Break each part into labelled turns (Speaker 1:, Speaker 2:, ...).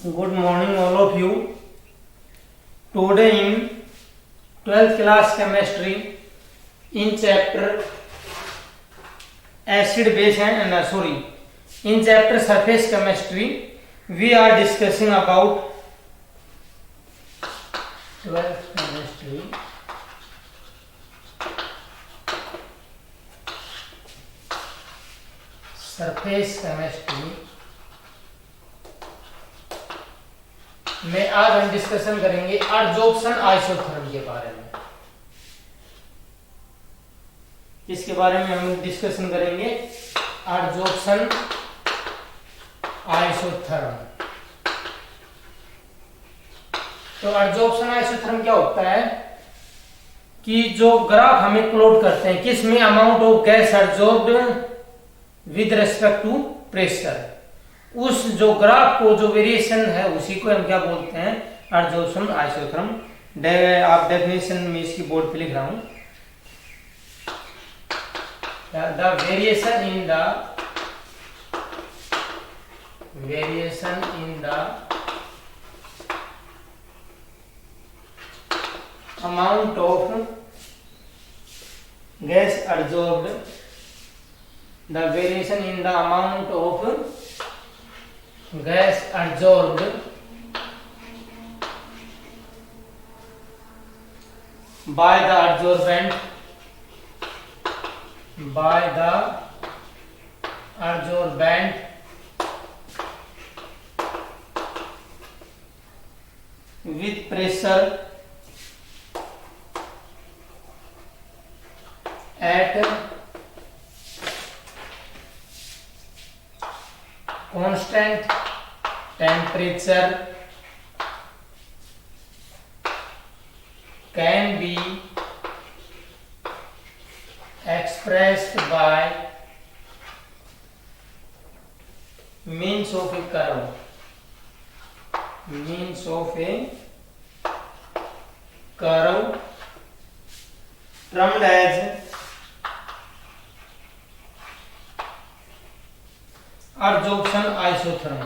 Speaker 1: Good morning, all of you. Today in 12th class chemistry, in chapter acid base and in chapter surface chemistry, we are discussing about 12th chemistry. Surface chemistry में आज हम discussion करेंगे adsorption isotherm के बारे में। किसके बारे में हम डिस्कशन करेंगे? Adsorption isotherm. तो एडजॉर्प्शन आइसोथर्म क्या होता है कि जो ग्राफ हमें प्लॉट करते हैं किसमें, amount of gas adsorbed with respect to pressure, उस जो ग्राफ को जो वेरिएशन है उसी को हम क्या बोलते हैं? Adsorption isotherm. आप डेफिनेशन में इसकी बोर्ड पे लिख रहा हूं, the variation in the amount of gas adsorbed, the variation in the amount of gas adsorbed by the adsorbent with pressure at constant temperature can be expressed by means of a curve termed as adsorption isotherm.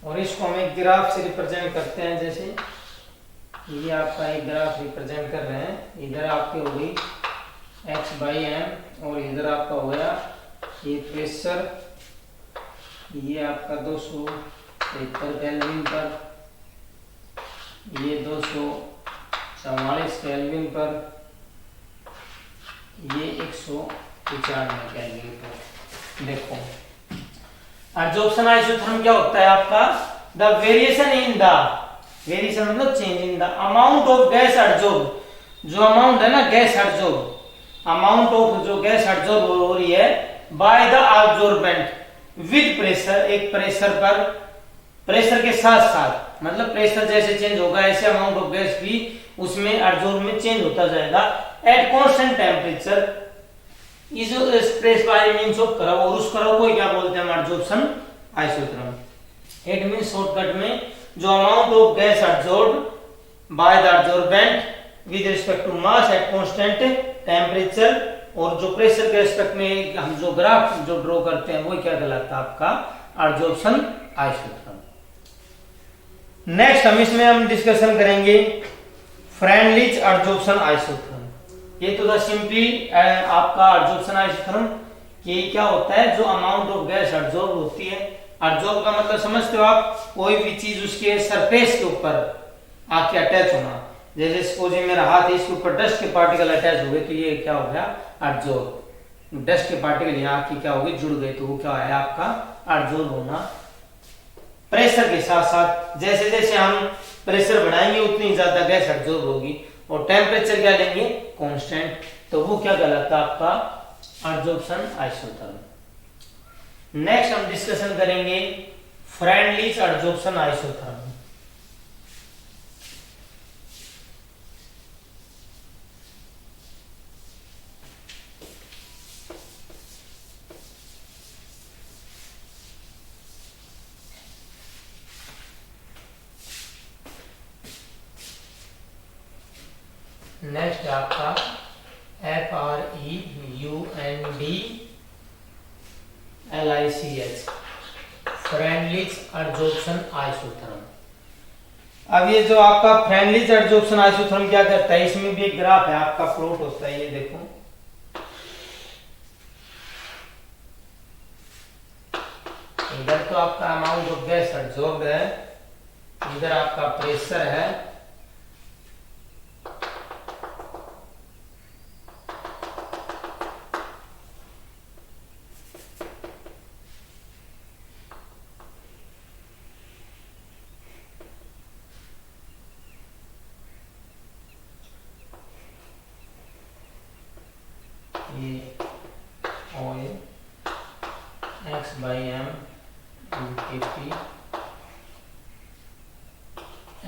Speaker 1: और इसको हम एक graph से represent करते हैं। जैसे ये आपका एक ग्राफ रिप्रेजेंट कर रहे हैं, इधर आपकी हो गई x/m और इधर आपका हो गया ये प्रेशर, ये आपका 273 केल्विन पर, ये 244 केल्विन पर, ये 195 केल्विन पर। देखो एडजॉर्प्शन आइसोथर्म क्या होता है आपका? द वेरिएशन मतलब change in the amount of gas adsorb, जो अमाउंट है ना गैस एडजॉर्ब, अमाउंट ऑफ जो गैस एडजॉर्ब हो रही है by the absorbent with pressure, एक प्रेशर पर, प्रेशर के साथ साथ, मतलब प्रेशर जैसे चेंज होगा ऐसे अमाउंट ऑफ गैस भी उसमें एडजॉर्ब में चेंज होता जाएगा at constant temperature is expressed by means of curve, और उस कर्व को क्या बोलते हैं? Adsorption isotherm. It means shortcut में जो amount of gas adsorbed by the adsorbent with respect to mass at constant temperature, और जो प्रेशर के रिस्पेक्ट में हम जो ग्राफ जो ड्रॉ करते हैं वो क्या कहलाता है? आपका एडजॉर्प्शन आइसोथर्म। नेक्स्ट हम डिस्कशन करेंगे फ्रेंडलिच एडजॉर्प्शन आइसोथर्म। ये तो सिंपली आपका एडजॉर्प्शन आइसोथर्म ये क्या होता है? जो अमाउंट ऑफ गैस एडजॉर्ब होती है, एडजॉर्ब का मतलब समझते हो आप? कोई भी चीज उसके सरफेस के ऊपर आके अटैच होना। जैसे सपोज मेरा हाथ है, इसके ऊपर डस्ट के पार्टिकल अटैच हो गए तो ये क्या हो गया? एडजॉर्ब। डस्ट के पार्टिकल यहाँ की क्या हो गए? जुड़ गए, तो वो क्या है आपका? एडजॉर्ब होना। प्रेशर के साथ साथ जैसे जैसे हम प्रेशर बढ़ाएंगे उतनी ज्यादा गैस एडजॉर्ब होगी, और टेम्परेचर क्या लेंगे? कांस्टेंट, तो वो क्या कहलाता है? आपका एडजॉर्प्शन आइसोथर्म। नेक्स्ट हम डिस्कशन करेंगे फ्रेंडलिच एडजॉर्प्शन आइसोथर्म। नेक्स्ट आपका FREUNDLICH, फ्रेंडलिच एडजॉर्प्शन आइसोथर्म। अब ये जो आपका फ्रेंडलिच एडजॉर्प्शन आइसोथर्म क्या करता है, इसमें भी एक ग्राफ है आपका प्लॉट होता है, ये देखो इधर तो आपका अमाउंट ऑफ गैस एब्जॉर्ब्ड है, इधर आपका प्रेशर है, ये oil x/m Kp,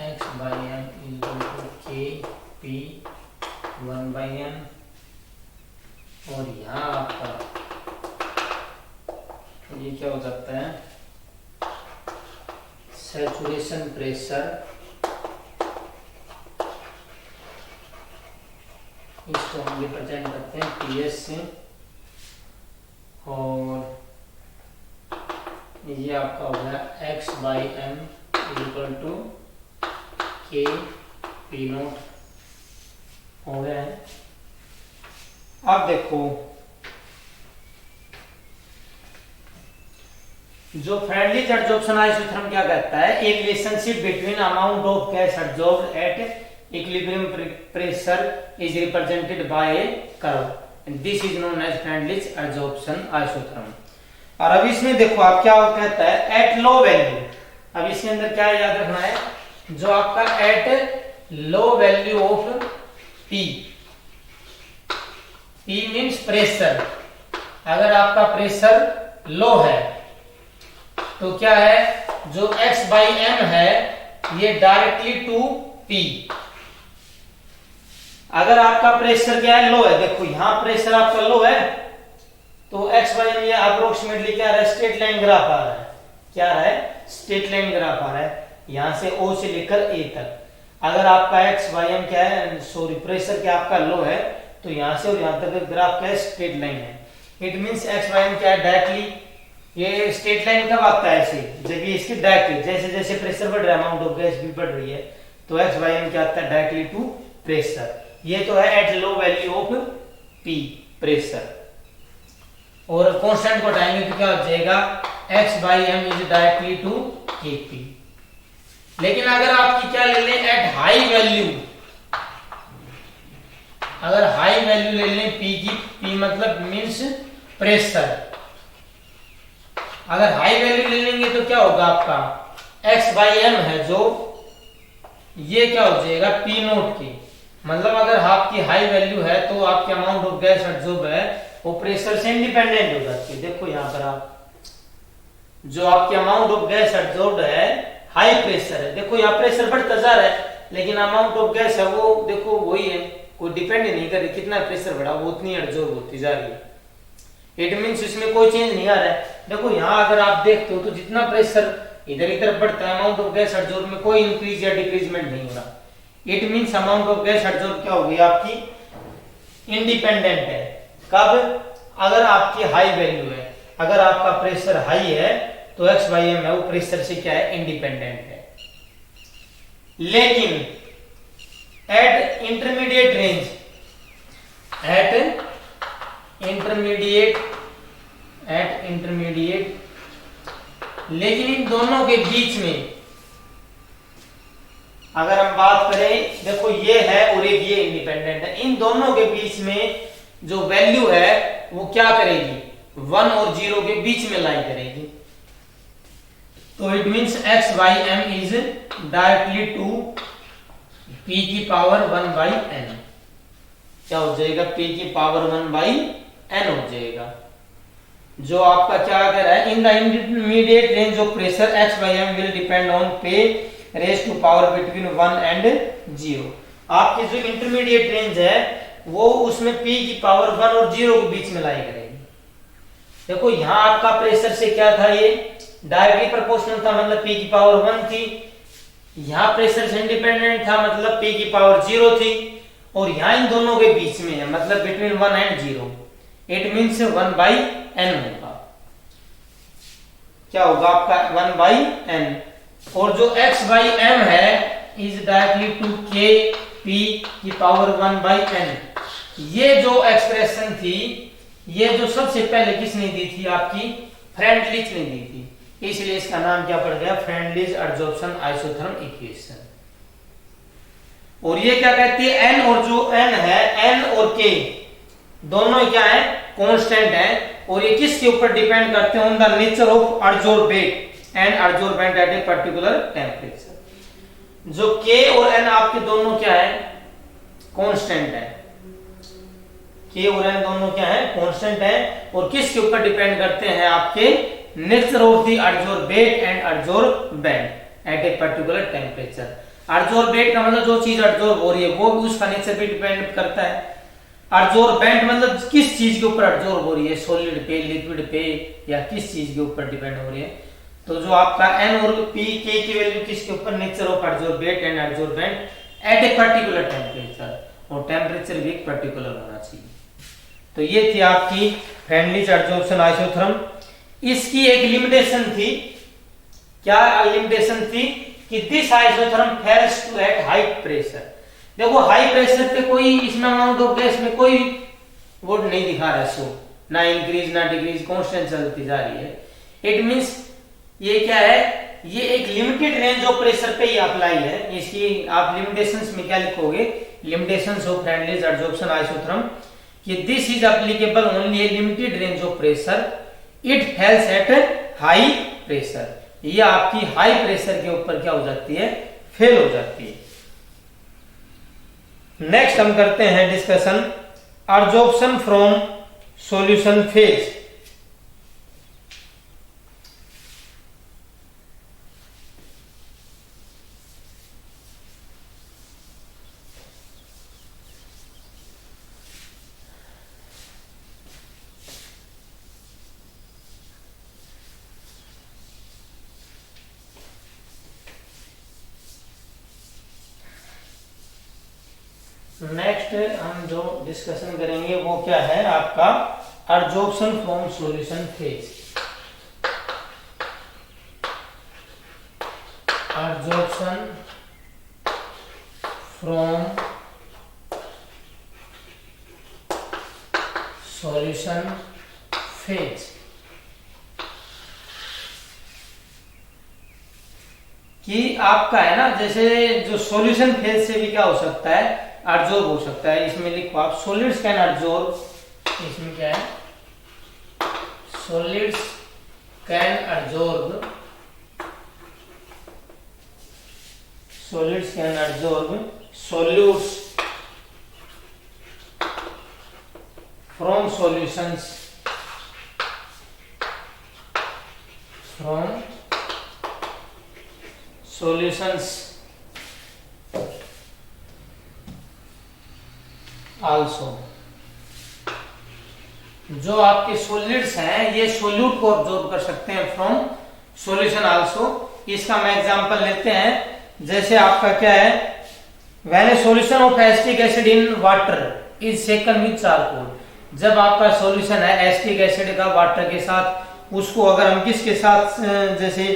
Speaker 1: x/m Kp 1/m, और यहाँ आपका ये क्या हो जाता है, सैचुरेशन प्रेशर, इसको हम रिप्रेजेंट करते हैं PS से, और ये आपका हो गया x/m = Kp0 हो गया है। अब देखो जो फ्रेंडलिच एडजॉर्प्शन आइसोथर्म क्या कहता है, a relationship between amount of gas absorbed at equilibrium pressure is represented by a curve, this is known as Freundlich adsorption isotherm. और अब इसमें देखो आप क्या कहता है, एट लो वैल्यू, अब इसके अंदर क्या याद रखना है, जो आपका at low value of P means pressure, अगर आपका प्रेशर लो है तो क्या है, जो x/m है ये डायरेक्टली टू P, अगर आपका प्रेशर क्या है, लो है, देखो यहां प्रेशर आपका लो है तो x/m ये अप्रोक्सीमेटली क्या रहा है, स्ट्रेट लाइन ग्राफ आ रहा है, क्या रहा है, स्ट्रेट लाइन ग्राफ आ रहा है, यहां से O से लेकर A तक। अगर आपका x/m क्या है, सॉरी प्रेशर क्या आपका लो है तो यहां से और यहां तक ग्राफ क्या है, स्ट्रेट लाइन है। इट मींस x/m क्या है, डायरेक्टली, ये स्ट्रेट लाइन कब आता है ऐसे, जब ये इसके डायरेक्टली जैसे जैसे प्रेशर बढ़ रहा है अमाउंट ऑफ गैस भी बढ़ रही है, तो x/m क्या आता है, डायरेक्टली टू प्रेशर। ये तो है at low value of P pressure, और कांस्टेंट को हटाएंगे तो क्या हो जाएगा, x/m is directly to Kp। लेकिन अगर आपकी क्या ले लें, एट हाई वैल्यू, अगर हाई वैल्यू ले लें P की, P मतलब मींस प्रेशर, अगर हाई वैल्यू ले लेंगे तो क्या होगा, आपका x/m है जो ये क्या हो जाएगा, P0 की, मतलब अगर आपकी हाई वैल्यू है तो आपके अमाउंट ऑफ गैस एब्जॉर्ब है वो प्रेशर से इंडिपेंडेंट हो जाती है। देखो यहां पर आप जो आपके अमाउंट ऑफ गैस एब्जॉर्ब है, हाई प्रेशर है, देखो यहाँ प्रेशर बढ़ता जा रहा है लेकिन अमाउंट ऑफ गैस है वो देखो वही है, कोई डिपेंड नहीं कर रही, कितना प्रेशर बढ़ा वो उतनी एब्जॉर्ब होती जा रही है। इट मींस इसमें कोई चेंज नहीं आ रहा है। देखो यहाँ अगर आप देखते हो तो जितना प्रेशर इधर की तरफ बढ़ता है, अमाउंट ऑफ गैस एब्जॉर्ब में कोई इंक्रीज या डिक्रीजमेंट नहीं हो रहा। It means amount of gas absorb क्या होगी आपकी, इंडिपेंडेंट है। कब, अगर आपकी हाई वैल्यू है, अगर आपका प्रेशर हाई है तो x/m है वो प्रेशर से क्या है, इंडिपेंडेंट है। लेकिन eight intermediate range, eight intermediate, लेकिन इन दोनों के बीच में अगर हम बात करें, देखो ये है और एक ये इंडिपेंडेंट है, इन दोनों के बीच में जो वैल्यू है वो क्या करेगी, 1 और 0 के बीच में लाई करेगी। तो it means x/m is directly to p की पावर 1/n, क्या हो जाएगा, p की पावर 1/n हो जाएगा। जो आपका क्या कह रहा है, in the intermediate range of pressure x/m will depend on p raise to power between 1 and 0। आपकी जो इंटरमीडिएट रेंज है वो उसमें p की पावर 1 और 0 के बीच में लाई करेगी। देखो यहां आपका प्रेशर से क्या था, ये डायरेक्टली प्रोपोर्शनल था, मतलब p की पावर 1 थी। यहां प्रेशर से इंडिपेंडेंट था, मतलब p की पावर 0 थी। और यहाँ इन दोनों के बीच में है, मतलब between 1 and 0, it means 1/n होगा। क्या होगा आपका 1/n, और जो x/m है is directly to k p की पावर 1/n। ये जो एक्सप्रेशन थी, ये जो सबसे पहले किसने दी थी, आपकी फ्रेंडलिच ने दी थी, इसलिए इसका नाम क्या पड़ गया, फ्रेंडलिच एडजॉर्प्शन आइसोथर्म इक्वेशन। और ये क्या कहती है, n और जो n है, n और k दोनों क्या है, कांस्टेंट है, और ये किसके ऊपर डिपेंड करते हैं, on the nature of adsorbate and adsorbent at a particular temperature. जो k और n आपके दोनों क्या है, कांस्टेंट है, k और n दोनों क्या है, कांस्टेंट है, और किसके ऊपर डिपेंड करते हैं, आपके nature of the adsorbate and adsorbent at a particular temperature. Adsorbate का मतलब जो चीज एडजॉर्ब हो रही है वो भी उसका नेचर पे डिपेंड करता है। एडजॉर्बेंट मतलब किस चीज के ऊपर एडजॉर्ब हो रही है, सॉलिड पे, लिक्विड पे, या किस चीज के ऊपर डिपेंड हो रही है। तो जो आपका n और p k की वैल्यू किसके ऊपर, nature of adsorbate and adsorbent at a particular temperature, और टेम्परेचर भी एक पर्टिकुलर होना चाहिए। तो ये थी आपकी फ्रेंडलिच एडजॉर्प्शन आइसोथर्म। इसकी एक लिमिटेशन थी, क्या लिमिटेशन थी, कि this isotherm fails to at high pressure. देखो हाई प्रेशर पे कोई इसमें अमाउंट ऑफ गैस में कोई वो नहीं दिखा रहा, शो ना इंक्रीज ना डिक्रीज, कांस्टेंट चलती जा रही है। इट मींस ये क्या है, ये एक लिमिटेड रेंज ऑफ प्रेशर पे ही अप्लाई है। इसकी आप लिमिटेशंस में क्या लिखोगे, limitations of Freundlich adsorption isotherm, कि this is applicable only a limited range of pressure, it fails at high pressure. ये आपकी हाई प्रेशर के ऊपर क्या हो जाती है, फेल हो जाती है। नेक्स्ट हम करते हैं discussion adsorption from solution phase. Next हम जो डिस्कशन करेंगे वो क्या है, आपका adsorption from solution phase. Adsorption from solution phase. कि आपका है ना, जैसे जो सॉल्यूशन फेज से भी क्या हो सकता है, एडजॉर्ब हो सकता है। इसमें लिखो आप, सॉलिड्स कैन एडजॉर्ब, इसमें क्या है, solids can adsorb, solids can adsorb solutes from solutions, from solutions also. जो आपके सॉलिड्स हैं ये सोल्यूट को अब्सॉर्ब कर सकते हैं फ्रॉम सॉल्यूशन आल्सो। इसका मैं एग्जांपल लेते हैं, जैसे आपका क्या है, when A solution of acetic acid in water is सेकन with charcoal. जब आपका सॉल्यूशन है एसिटिक एसिड का वाटर के साथ, उसको अगर हम किसके साथ जैसे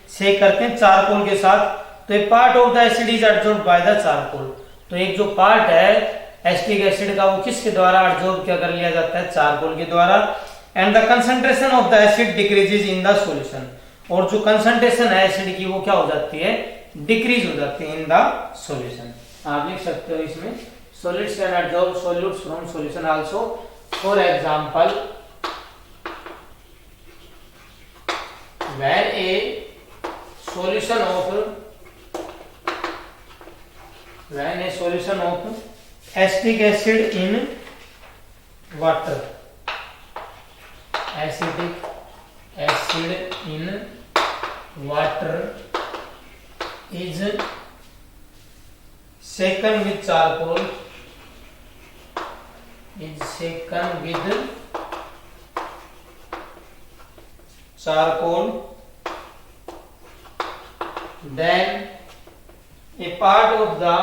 Speaker 1: सेक करते हैं, चारकोल के साथ, तो a part of the acid is absorbed by the charcoal. तो एक जो पार्ट है एसिटिक एसिड का वो किसके द्वारा एब्सॉर्ब क्या कर लिया जाता है, चारकोल के द्वारा। And the concentration of the acid decreases in the solution. और जो कंसंट्रेशन है एसिड की वो क्या हो जाती है, डिक्रीज हो जाती है इन द सॉल्यूशन। आप लिख सकते हो इसमें, solids can absorb solutes from solution also. For example, when a solution of acetic acid in water, acetic acid in water is shaken with charcoal, is shaken with charcoal, then a part of the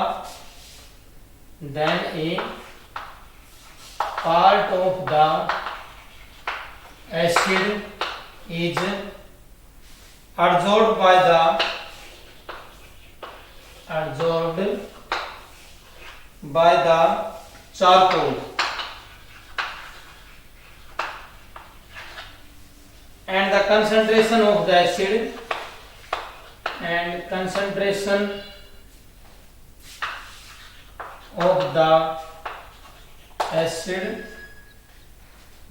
Speaker 1: then a part of the acid is absorbed by the charcoal and the concentration of the acid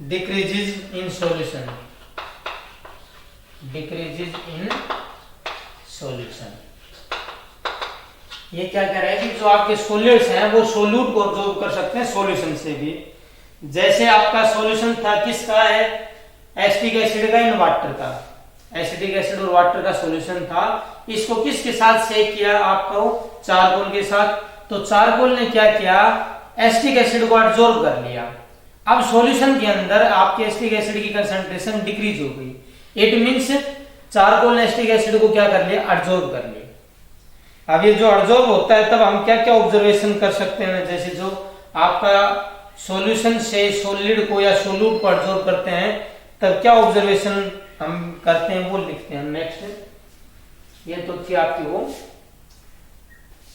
Speaker 1: decreases in solution. ये क्या कह रहा है कि जो आपके solids हैं वो सोल्यूट को ऑब्जॉर्ब कर सकते हैं सॉल्यूशन से भी। जैसे आपका सॉल्यूशन था किसका है, एसिटिक एसिड का इन वाटर का, एसिटिक एसिड और वाटर का सॉल्यूशन था। इसको किसके साथ सेक किया आपको, चारकोल के साथ। तो चारकोल ने क्या किया, एसिटिक एसिड को एब्जॉर्ब कर लिया। अब सॉल्यूशन के अंदर आपके एसिटिक एसिड की कंसंट्रेशन डिक्रीज हो गई। इट मींस चारकोल ने एसिटिक एसिड को क्या कर लिया, एब्जॉर्ब कर लिया। अब ये जो एब्जॉर्ब होता है तब हम क्या क्या ऑब्जर्वेशन कर सकते हैं, जैसे जो आपका सॉल्यूशन से सॉलिड को या सोल्यूट को एब्जॉर्ब करते हैं तब क्या ऑब्जर्वेशन हम करते हैं वो लिखते हैं। नेक्स्ट ये तो थी आपकी वो,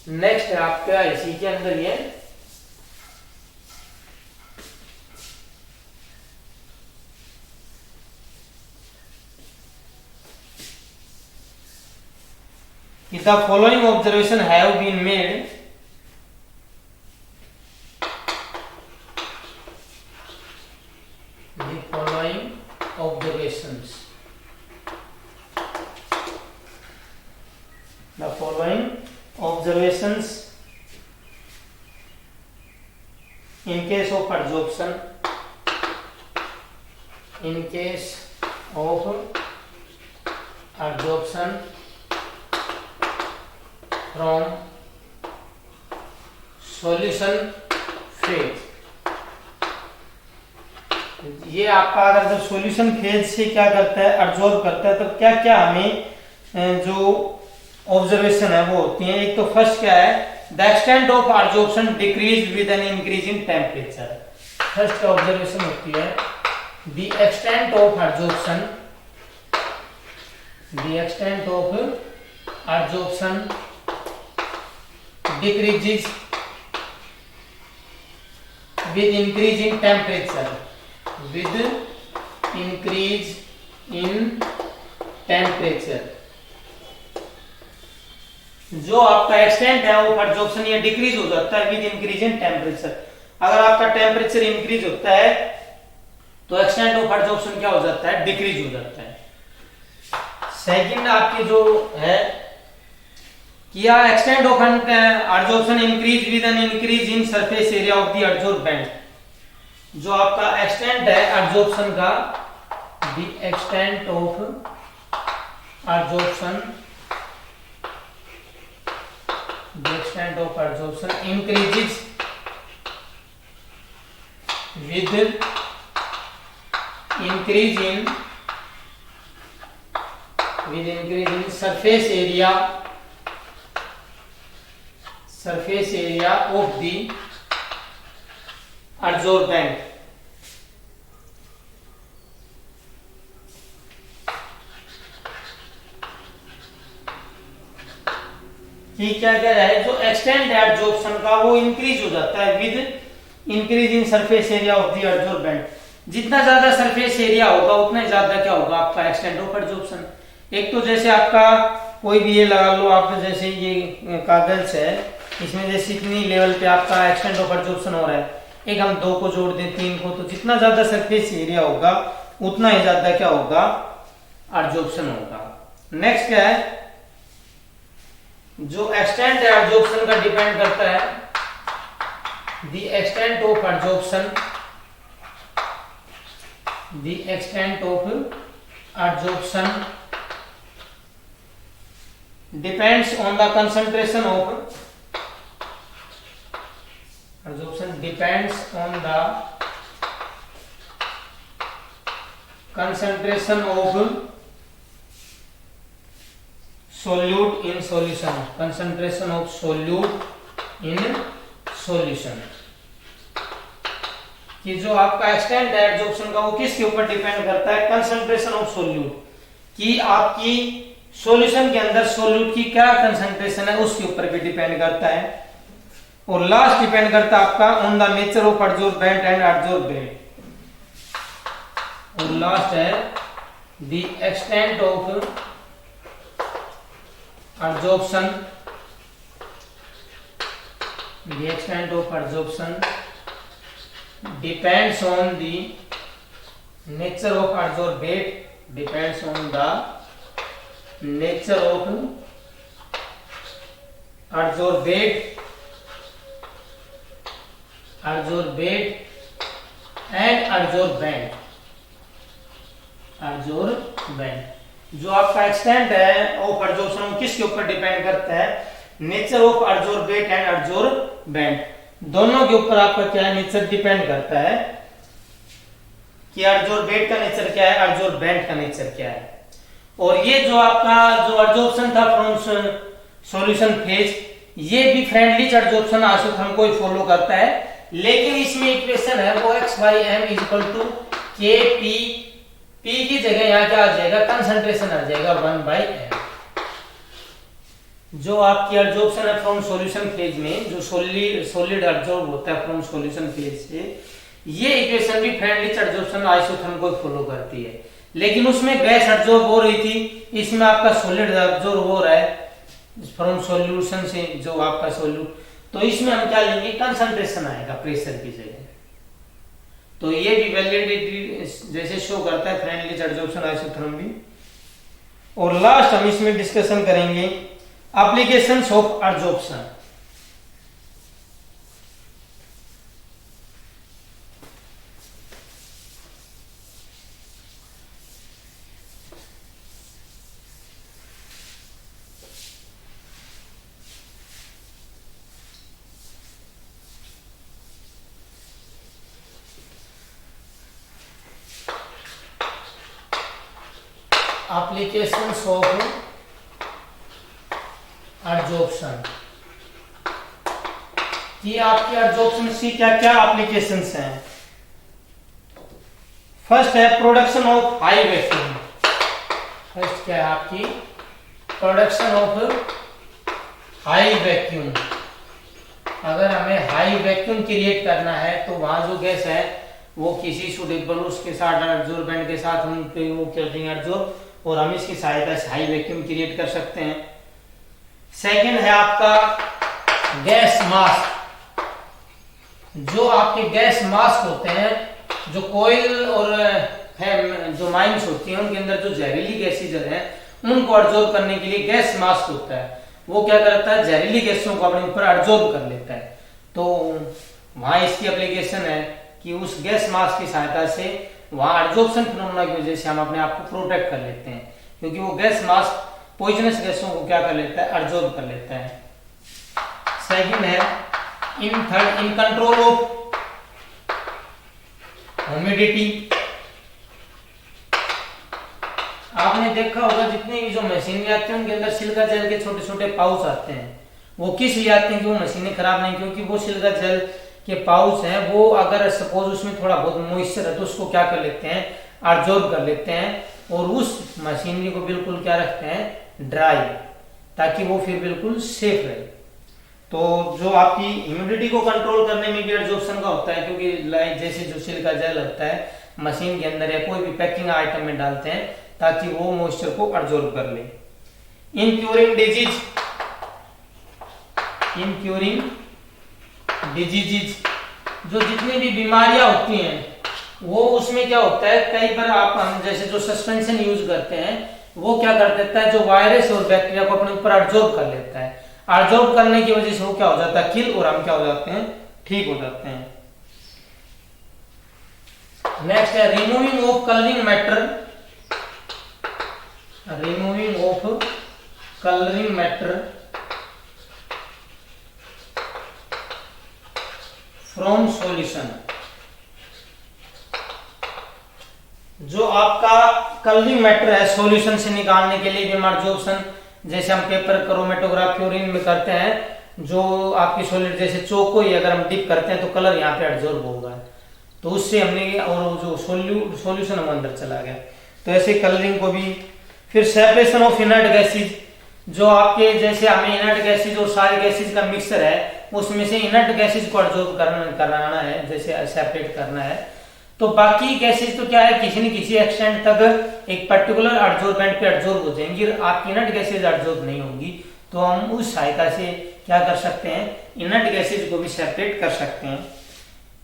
Speaker 1: नेक्स्ट है आपका इसी के अंदर ये if the following observation have been made, the following observations, in case of adsorption, from solution phase। ये आपका अगर जो सॉल्यूशन फेज से क्या करता है, एब्जॉर्ब करता है, तो क्या क्या हमें जो ऑब्जर्वेशन है वो होती है। एक तो फर्स्ट क्या है, the extent of absorption decrease with an increase in temperature. First observation होती है the extent of absorption, decreases with increase in temperature, जो आपका एक्सटेंट है वो एब्जॉर्प्शन ये डिक्रीज हो जाता है विद इंक्रीज इन टेम्परेचर। अगर आपका टेम्परेचर इंक्रीज होता है तो एक्सटेंट ऑफ एब्जॉर्प्शन क्या हो जाता है, डिक्रीज हो जाता है। सेकंड आपकी जो है किया extent of absorption increase with an increase in surface area of the absorbent. जो आपका एक्सटेंट है एब्जॉर्प्शन का, the extent of absorption increases with increase in surface area of the absorbent. ये क्या कह रहा है, जो एक्सटेंट है एब्जॉर्प्शन का वो इंक्रीज हो जाता है with increase in surface area of the absorbent. जितना ज्यादा सरफेस एरिया होगा उतना ज्यादा क्या होगा आपका एक्सटेंट ऑफ एब्जॉर्प्शन। एक तो जैसे आपका कोई भी ये लगा लो आप, जैसे ये कागज है, इसमें जैसे इतनी लेवल पे आपका एक्सटेंट ऑफ एब्जॉर्प्शन हो रहा है, एक हम 2 को जोड़ दें 3 को, तो जितना ज्यादा सरफेस एरिया होगा उतना ही ज्यादा क्या होगा, एब्जॉर्प्शन होगा। नेक्स्ट क्या है, जो एक्सटेंट है एब्जॉर्प्शन का डिपेंड करता है, the extent of absorption depends on the concentration of solute in solution, solution, कि जो आपका एक्सटेंट है एडजॉर्प्शन का वो किसके ऊपर डिपेंड करता है, कंसंट्रेशन ऑफ सोल्यूट, कि आपकी सॉल्यूशन के अंदर सोल्यूट की क्या कंसंट्रेशन है उसके ऊपर भी डिपेंड करता है। और लास्ट डिपेंड करता है आपका on the nature of adsorbent and adsorbent, और लास्ट है the extent of adsorption, the extent of adsorption depends on the nature of adsorbate, depends on the nature of adsorbate, adsorbate and adsorbent, adsorbent। जो आपका extent है of adsorption किसके ऊपर depend करता है, nature of adsorbate and adsorbent, दोनों के ऊपर आपका क्या है, नेचर डिपेंड करता है कि एडजॉर्बेट का नेचर क्या है, एडजॉर्बेंट का नेचर क्या है। और ये जो आपका जो एडजॉर्प्शन था फ्रॉम सॉल्यूशन फेज, ये भी फ्रेंडली एडजॉर्प्शन आइसोथर्म को फॉलो करता है, लेकिन इसमें इक्वेशन है वो x/m = Kp, p की जगह यहाँ क्या आ जाएगा, कंसंट्रेशन आ जाएगा 1/m। जो आपकी एडजॉर्प्शन है फ्रॉम सॉल्यूशन फेज में, जो सॉलिड एडजॉर्ब होता है फ्रॉम सॉल्यूशन फेज से, ये इक्वेशन भी फ्रेंडली एडजॉर्प्शन आइसोथर्म को फॉलो करती है, लेकिन उसमें गैस एडजॉर्ब हो रही थी, इसमें आपका सॉलिड एडजॉर्ब हो रहा है फ्रॉम सॉल्यूशन से जो आपका सॉल्यूट, तो इसमें हम क्या लेंगे, कंसंट्रेशन आएगा प्रेशर की जगह। तो ये भी वैलिडिटी जैसे शो करता है फ्रेंडली एडजॉर्प्शन आइसोथर्म भी। और लास्ट हम इसमें डिस्कशन करेंगे applications of adsorption. Applications of adsorption, कि आपकी एडजॉर्प्शन की क्या क्या एप्लीकेशंस हैं। फर्स्ट है production of high vacuum, first क्या है आपकी, प्रोडक्शन ऑफ हाई वैक्यूम। अगर हमें हाई वैक्यूम क्रिएट करना है तो वहां जो गैस है वो किसी सुटेबल उसके साथ एडजॉर्बेंट के साथ हम वो कर देंगे एडजॉर्ब, और हम इसकी सहायता से हाई वैक्यूम क्रिएट कर सकते हैं। सेकंड है आपका गैस मास्क, जो आपके गैस मास्क होते हैं, जो कोयल और जो माइंस होती हैं उनके अंदर जो जहरीली गैसेज हैं उनको एब्जॉर्ब करने के लिए गैस मास्क होता है, वो क्या करता है, जहरीली गैसों को अपने ऊपर एब्जॉर्ब कर लेता है। तो वहां इसकी एप्लीकेशन है कि उस गैस मास्क की सहायता से वहां एब्जॉर्प्शन फिनोमेना की वजह से हम अपने आप को प्रोटेक्ट कर लेते हैं, क्योंकि वो गैस मास्क पॉइजनस गैसों को क्या कर लेता है, एब्जॉर्ब कर लेता है। सेकंड है इन कंट्रोल ऑफ ह्यूमिडिटी। आपने देखा होगा जितनी भी जो मशीनें आती हैं उनके अंदर सिलिका जेल के छोटे छोटे पाउच आते हैं, वो किस लिए आते हैं कि वो मशीनें खराब नहीं, क्योंकि वो सिलिका जेल के पाउच हैं वो अगर सपोज उसमें थोड़ा बहुत मॉइस्चर है तो उसको क्या कर लेते हैं, एब्जॉर्ब कर लेते हैं और उस मशीनरी को बिल्कुल क्या रखते हैं, ड्राई, ताकि वो फिर बिल्कुल सेफ रहे। तो जो आपकी ह्यूमिडिटी को कंट्रोल करने में भी एब्जॉर्प्शन का होता है, क्योंकि जैसे जो सिलिका जेल होता है मशीन के अंदर या कोई भी पैकिंग आइटम में डालते हैं ताकि वो मॉइस्चर को एब्जॉर्ब कर ले। इन क्यूरिंग डिजीज, जो जितनी भी बीमारियां होती हैं वो उसमें क्या होता है, कई बार हम जैसे जो सस्पेंशन यूज करते हैं वो क्या कर देता है, जो वायरस और बैक्टीरिया को अपने ऊपर एब्जॉर्ब कर लेता है, एब्जॉर्ब करने की वजह से वो क्या हो जाता है, किल, और हम क्या हो जाते हैं, ठीक हो जाते हैं। नेक्स्ट है removing of colouring matter, removing of colouring matter from solution. जो आपका कलरिंग मैटर है सॉल्यूशन से निकालने के लिए भी एब्जॉर्प्शन, जैसे हम पेपर क्रोमेटोग्राफी और इनमें करते हैं, जो आपकी सॉलिड जैसे चौक को ही अगर हम डिप करते हैं तो कलर यहाँ पे एब्जॉर्ब होगा, तो उससे हमने और वो जो सॉल्यूशन हम अंदर चला गया। तो ऐसे कलरिंग को भी। फिर सेपरेशन ऑफ इनर्ट गैसेज, जो आपके जैसे हमें इनर्ट गैसेज और सारे गैसेज का मिक्सचर है उसमें से इनर्ट गैसेज को एब्जॉर्ब कराना है, जैसे सेपरेट करना है। तो बाकी गैसेज तो क्या है, किसी न किसी एक्सटेंट तक एक पर्टिकुलर एब्जॉर्बेंट पे एब्जॉर्ब हो जाएंगी, आपकी इनर्ट गैसेज एब्जॉर्ब नहीं होंगी। तो हम उस सहायता से क्या कर सकते हैं, इनर्ट गैसेज को भी सेपरेट कर सकते हैं।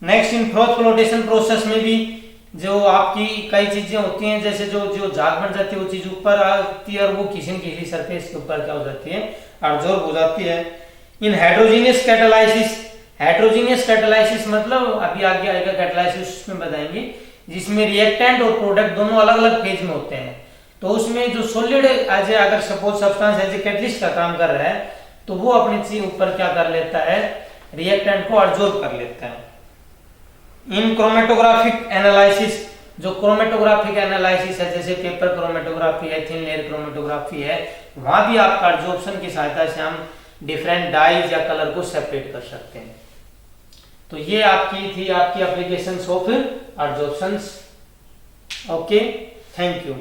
Speaker 1: नेक्स्ट, इन फ्रोथ फ्लोटेशन प्रोसेस में भी जो आपकी कई चीजें होती हैं, जैसे जो जो झाग बन जाती है वो चीज ऊपर आती है और वो किसी न किसी सरफेस के ऊपर क्या हो जाती है, एब्जॉर्ब हो जाती है। इन हेट्रोजीनियस कैटालाइसिस, हेट्रोजीनियस कैटालाइसिस मतलब अभी आगे आएगा कैटालाइसिस में बताएंगे, जिसमें रिएक्टेंट और प्रोडक्ट दोनों अलग अलग फेज में होते हैं। तो उसमें जो सॉलिड एज ए अगर suppose substance as a catalyst का काम कर रहा है तो वो अपने चीज ऊपर क्या कर लेता है, रिएक्टेंट को एब्जॉर्ब कर लेता है। इन क्रोमेटोग्राफिक एनालिसिस, जो क्रोमेटोग्राफिक एनालिसिस है जैसे पेपर क्रोमेटोग्राफी है, थिन लेयर क्रोमेटोग्राफी है, वहां भी आपका एब्जॉर्प्शन की सहायता से हम डिफरेंट डाइज या कलर को सेपरेट कर सकते हैं। तो ये आपकी थी आपकी applications of absorptions. Okay, thank you.